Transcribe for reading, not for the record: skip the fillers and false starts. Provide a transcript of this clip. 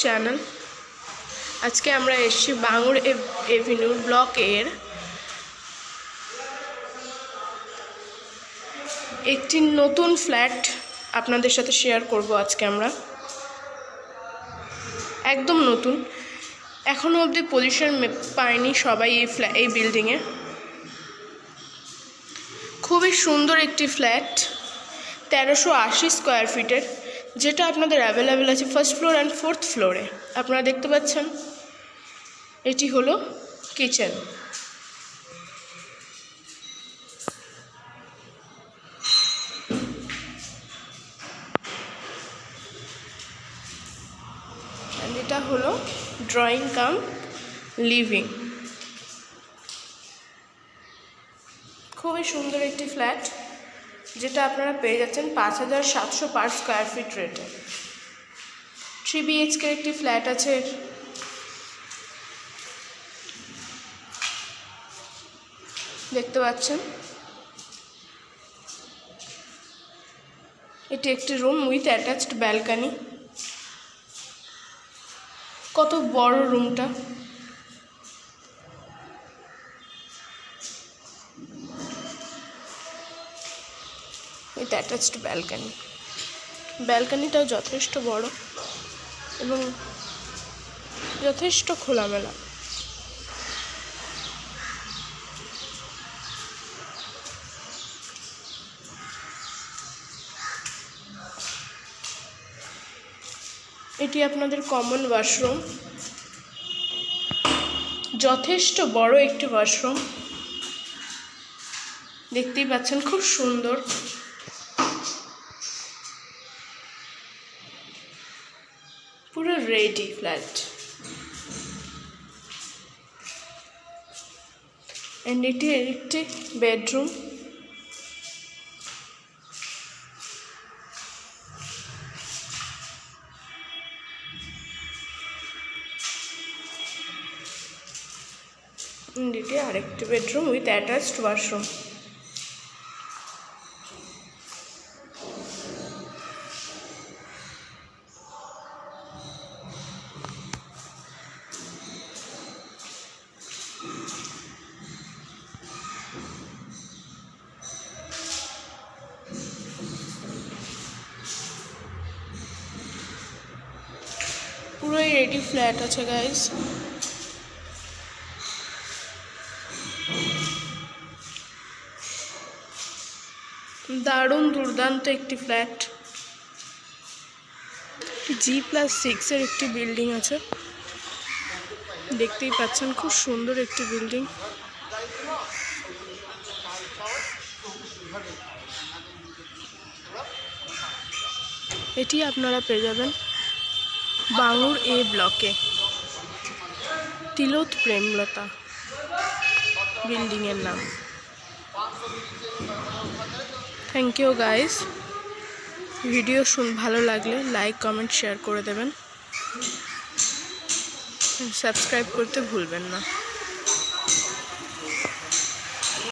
Channel. আজকে আমরা এসেছি বাঙুর এভিনিউ ব্লকের একটি নতুন ফ্ল্যাট আপনাদের সাথে শেয়ার করব। আজকে আমরা একদম নতুন, এখনও অবধি পজিশন পায়নি সবাই এই বিল্ডিংয়ে। খুবই সুন্দর একটি ফ্ল্যাট, 1380 স্কোয়ার ফিটের, যেটা আপনাদের অ্যাভেলেবেল আছে ফার্স্ট ফ্লোর অ্যান্ড 4th ফ্লোরে। আপনারা দেখতে পাচ্ছেন এটি হলো কিচেন। এটা হলো ড্রয়িং কাম লিভিং। খুবই সুন্দর একটি ফ্ল্যাট, যেটা আপনারা পেয়ে যাচ্ছেন 5700 পার স্কোয়ার ফিট রেটে। 3 BHK একটি ফ্ল্যাট আছে। দেখতে পাচ্ছেন এটি একটি রুম উইথ অ্যাটাচড ব্যালকনি। কত বড় রুমটা! উইথ অ্যাটাচড ব্যালকনিটাও যথেষ্ট বড় এবং যথেষ্ট খোলামেলা। এটি আপনাদের কমন ওয়াশরুম, যথেষ্ট বড় একটি ওয়াশরুম। দেখতেই পাচ্ছেন খুব সুন্দর। পুরো রেডি ফ্ল্যাট। এন্ড এটি একটি বেডরুম। এটি আরেকটি বেডরুম উইথ অ্যাটাচড ওয়াশরুম। পুরোই রেডি ফ্ল্যাট আছে গাইস। দারুণ দুর্দান্ত একটি ফ্ল্যাট। G+6 এর একটি বিল্ডিং আছে। দেখতেই পাচ্ছেন খুব সুন্দর একটি বিল্ডিং। এটি আপনারা পেয়ে যাবেন বাঙুর এ ব্লকে, তিলোত প্রেমলতা বিল্ডিংয়ের নাম। Thank you guys. ভিডিও ভালো লাগলে লাইক কমেন্ট শেয়ার করে দেবেন, সাবস্ক্রাইব করতে ভুলবেন না।